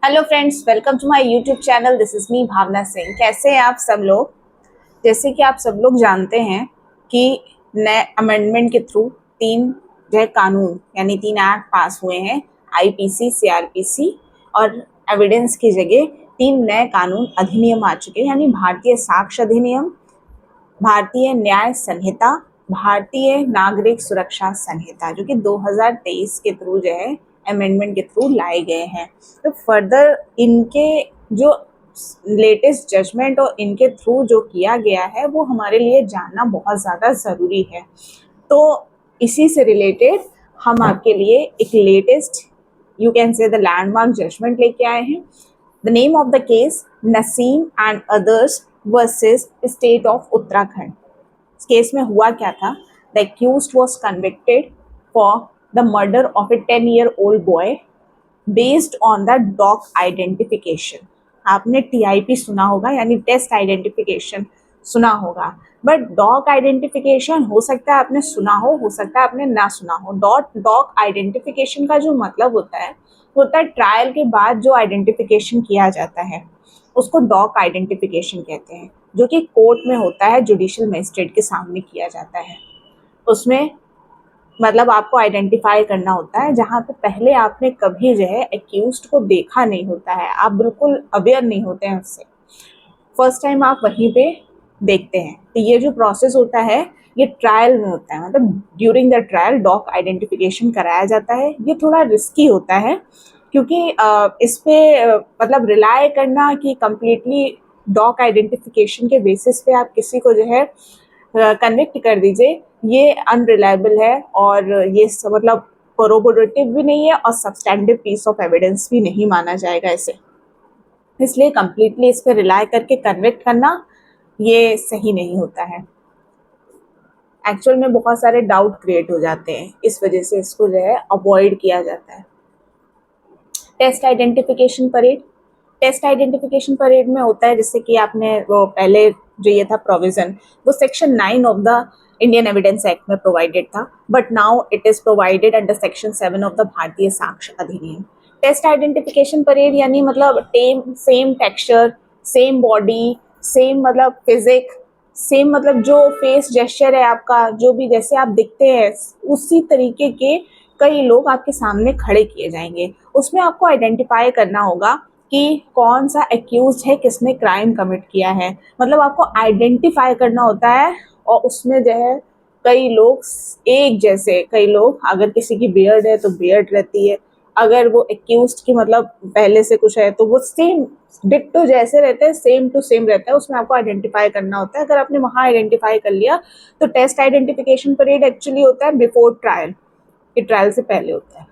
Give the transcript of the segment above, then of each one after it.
Hello friends, welcome to my YouTube channel. This is me Bhavna Singh. कैसे हैं आप सब लोग। जैसे कि आप सब लोग जानते हैं कि नए अमेंडमेंट के थ्रू तीन जो है कानून यानी तीन एक्ट पास हुए हैं। आईपीसी, सीआरपीसी और एविडेंस की जगह तीन नए कानून अधिनियम आ चुके हैं, यानी भारतीय साक्ष्य अधिनियम, भारतीय न्याय संहिता, भारतीय नागरिक सुरक्षा संहिता, जो कि 2023 के थ्रू जो है अमेंडमेंट के थ्रू लाए गए हैं। तो फर्दर इनके जो लेटेस्ट जजमेंट और इनके थ्रू जो किया गया है वो हमारे लिए जानना बहुत ज़्यादा ज़रूरी है। तो इसी से रिलेटेड हम आपके लिए एक latest, you can say the landmark judgement लेके आए हैं। The name of the case, Naseem and others versus state of Uttarakhand. इस केस में हुआ क्या था? The accused was convicted for the murder of a 10-year-old boy based on the dog identification. आपने TIP सुना होगा, यानी टेस्ट आइडेंटिफिकेशन सुना होगा, बट डॉग आइडेंटिफिकेशन हो सकता है आपने सुना हो सकता है आपने ना सुना हो। डॉग आइडेंटिफिकेशन का जो मतलब होता है ट्रायल के बाद जो आइडेंटिफिकेशन किया जाता है उसको डॉग आइडेंटिफिकेशन कहते हैं, जो कि कोर्ट में होता है, जुडिशियल मजिस्ट्रेट के सामने किया जाता है। उसमें मतलब आपको आइडेंटिफाई करना होता है जहाँ पे पहले आपने कभी जो है एक्यूज्ड को देखा नहीं होता है, आप बिल्कुल अवेयर नहीं होते हैं उससे, फर्स्ट टाइम आप वहीं पे देखते हैं। तो ये जो प्रोसेस होता है ये ट्रायल में होता है, मतलब during the trial dog identification कराया जाता है। ये थोड़ा रिस्की होता है क्योंकि इस पे मतलब रिलाय करना कि कम्प्लीटली डॉग आइडेंटिफिकेशन के बेसिस पे आप किसी को जो है कन्विक्ट कर दीजिए, ये अनरिलायबल है और ये मतलब कोरोबोरेटिव भी नहीं है और सब्सटैंटिव पीस ऑफ एविडेंस भी नहीं माना जाएगा इसे। इसलिए कम्प्लीटली इस पर रिलाय करके कन्विक्ट करना ये सही नहीं होता है। एक्चुअल में बहुत सारे डाउट क्रिएट हो जाते हैं, इस वजह से इसको जो है अवॉइड किया जाता है। Test identification parade, test identification parade में होता है जैसे कि आपने वो पहले जो ये था प्रोविजन, वो section 9 of the Indian evidence act में प्रोवाइडेड था, but now it is provided under section 7 of the Bharatiya Sakshya अधिनियम। टेस्ट आइडेंटिफिकेशन परेड यानी मतलब same texture, same body, same मतलब फिजिक, सेम मतलब जो फेस जेस्चर है आपका, जो भी जैसे आप दिखते हैं उसी तरीके के कई लोग आपके सामने खड़े किए जाएंगे। उसमें आपको आइडेंटिफाई करना होगा कि कौन सा एक्यूज है, किसने क्राइम कमिट किया है, मतलब आपको आइडेंटिफाई करना होता है। और उसमें जो है कई लोग एक जैसे, कई लोग, अगर किसी की बियर्ड है तो बियर्ड रहती है, अगर वो एक्यूज की मतलब पहले से कुछ है तो वो सेम डिट्टो जैसे रहते हैं, सेम टू सेम रहता है। उसमें आपको आइडेंटिफाई करना होता है। अगर आपने वहाँ आइडेंटिफाई कर लिया तो टेस्ट आइडेंटिफिकेशन परेड एक्चुअली होता है बिफोर ट्रायल, ये ट्रायल से पहले होता है।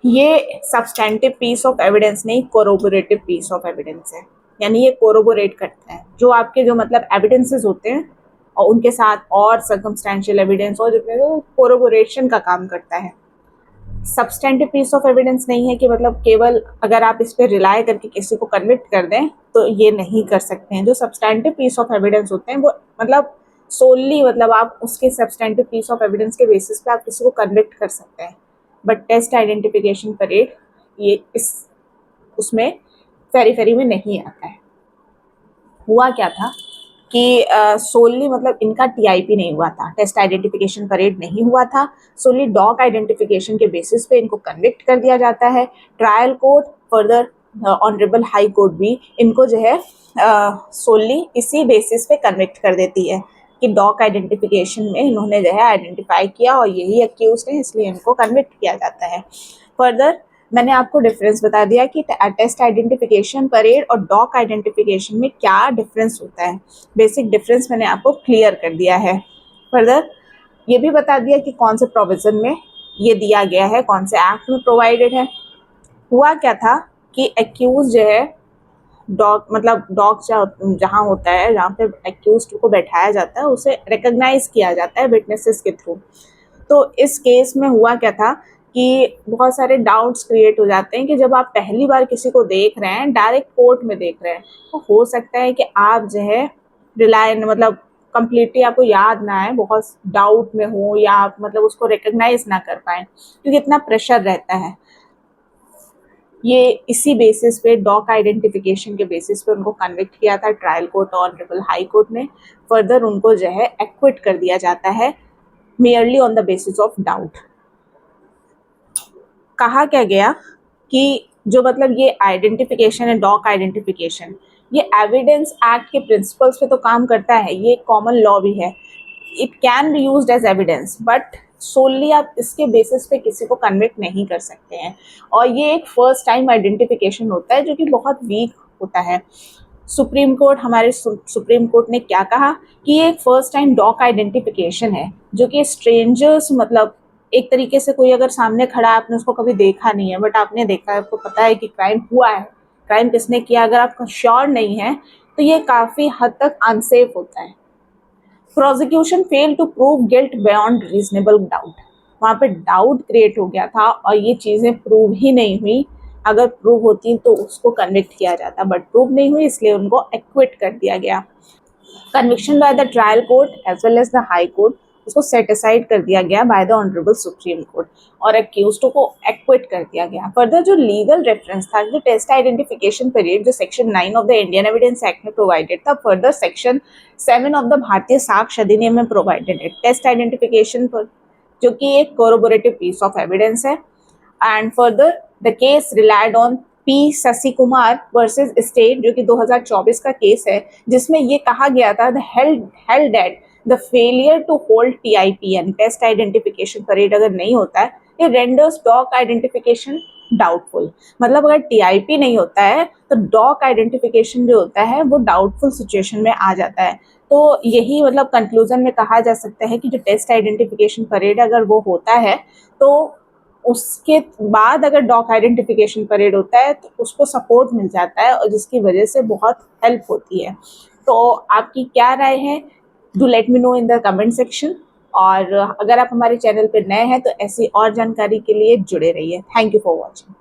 ये सब्सटैंटिव पीस ऑफ एविडेंस नहीं, कोरोबोरेटिव पीस ऑफ एविडेंस है, यानी ये कोरोबोरेट करता है जो आपके जो मतलब एविडेंसेस होते हैं और उनके साथ और सर्कमस्टेंशियल एविडेंस और जो कोरोबोरेशन का काम करता है। सब्सटेंटिव पीस ऑफ एविडेंस नहीं है कि मतलब केवल अगर आप इस पर रिलाय करके किसी को कन्विक्ट कर दें तो ये नहीं कर सकते हैं। जो सब्सटेंटिव पीस ऑफ एविडेंस होते हैं वो मतलब सोलली मतलब आप उसके सब्सटेंटिव पीस ऑफ एविडेंस के बेसिस पे आप किसी को कन्विक्ट कर सकते हैं, बट टेस्ट आइडेंटिफिकेशन परेड ये इस उसमें फेरी फेरी में नहीं आता है। हुआ क्या था कि सोलली मतलब इनका टीआईपी नहीं हुआ था, टेस्ट आइडेंटिफिकेशन परेड नहीं हुआ था, सोलली डॉग आइडेंटिफिकेशन के बेसिस पे इनको कन्विक्ट कर दिया जाता है। Trial court, further honourable high court भी इनको जो है सोलली इसी बेसिस पे कन्विक्ट कर देती है कि डॉग आइडेंटिफिकेशन में इन्होंने जो है आइडेंटिफाई किया और यही एक्यूज है, इसलिए इनको कन्विक्ट किया जाता है। फर्दर मैंने आपको डिफरेंस बता दिया कि टेस्ट आइडेंटिफिकेशन परेड और डॉग आइडेंटिफिकेशन में क्या डिफरेंस होता है। बेसिक डिफरेंस मैंने आपको क्लियर कर दिया है। फर्दर ये भी बता दिया कि कौन से प्रोविजन में ये दिया गया है, कौन से एक्ट में प्रोवाइडेड है। हुआ क्या था कि एक्यूज जो है डॉग मतलब डॉग जहाँ होता है, जहाँ पे एक्यूज को बैठाया जाता है, उसे रिकॉग्नाइज किया जाता है विटनेसेस के थ्रू। तो इस केस में हुआ क्या था कि बहुत सारे डाउट्स क्रिएट हो जाते हैं कि जब आप पहली बार किसी को देख रहे हैं, डायरेक्ट कोर्ट में देख रहे हैं, तो हो सकता है कि आप जो है रिलाय मतलब कम्प्लीटली आपको याद ना आए, बहुत डाउट में हो, या आप मतलब उसको रिकॉग्नाइज ना कर पाए क्योंकि इतना प्रेशर रहता है। ये इसी बेसिस पे डॉक आइडेंटिफिकेशन के बेसिस पे उनको कन्विक्ट किया था trial court honourable high court ने। फर्दर उनको जो है एक्विट कर दिया जाता है merely on the basis of doubt. कहा क्या गया कि जो मतलब ये आइडेंटिफिकेशन है, डॉक आइडेंटिफिकेशन, ये एविडेंस एक्ट के प्रिंसिपल्स पे तो काम करता है, ये कॉमन लॉ भी है। It can be used as evidence, but solely आप इसके बेसिस पे किसी को कन्विक्ट नहीं कर सकते हैं। और ये एक फर्स्ट टाइम आइडेंटिफिकेशन होता है जो कि बहुत वीक होता है। सुप्रीम कोर्ट, हमारे सुप्रीम कोर्ट ने क्या कहा कि ये एक फर्स्ट टाइम डॉक आइडेंटिफिकेशन है जो कि स्ट्रेंजर्स, मतलब एक तरीके से कोई अगर सामने खड़ा है, आपने उसको कभी देखा नहीं है बट आपने देखा है, आपको पता है कि क्राइम हुआ है, क्राइम किसने किया, अगर आपका श्योर नहीं है तो ये काफ़ी हद तक अनसेफ होता है। Prosecution fail to prove guilt beyond reasonable doubt, वहाँ पे डाउट क्रिएट हो गया था और ये चीज़ें प्रूव ही नहीं हुई। अगर प्रूव होती तो उसको कन्विक्ट किया जाता, बट प्रूव नहीं हुई इसलिए उनको एक्विट कर दिया गया। Conviction by the trial court as well as the high court, उसको सेट असाइड कर दिया गया by the honourable supreme court और एक्यूज्ड को एक्विट कर दिया गया। फर्दर जो लीगल रेफरेंस था, जो टेस्ट आइडेंटिफिकेशन पीरियड जो section 9 of the Indian evidence act में प्रोवाइडेड था, further section 7 of the Bharatiya Sakshya अधिनियम में प्रोवाइडेड है टेस्ट आइडेंटिफिकेशन पर, जो कि एक कोरोबोरेटिव पीस ऑफ एविडेंस है। And further the case relied on P Shashi Kumar versus state, जो कि 2024 का केस है, जिसमें ये कहा गया था the held that the failure to hold TIPN test identification parade अगर नहीं होता है, ये रेंडर्स डॉक आइडेंटिफिकेशन डाउटफुल। मतलब अगर टीआईपी नहीं होता है तो डॉक आइडेंटिफिकेशन जो होता है वो डाउटफुल सिचुएशन में आ जाता है। तो यही मतलब कंक्लूजन में कहा जा सकता है कि जो टेस्ट आइडेंटिफिकेशन परेड अगर वो होता है तो उसके बाद अगर डॉक आइडेंटिफिकेशन परेड होता है तो उसको सपोर्ट मिल जाता है और जिसकी वजह से बहुत हेल्प होती है। तो आपकी क्या राय है, do let me know in the comment section. और अगर आप हमारे चैनल पर नए हैं तो ऐसी और जानकारी के लिए जुड़े रहिए। Thank you for watching.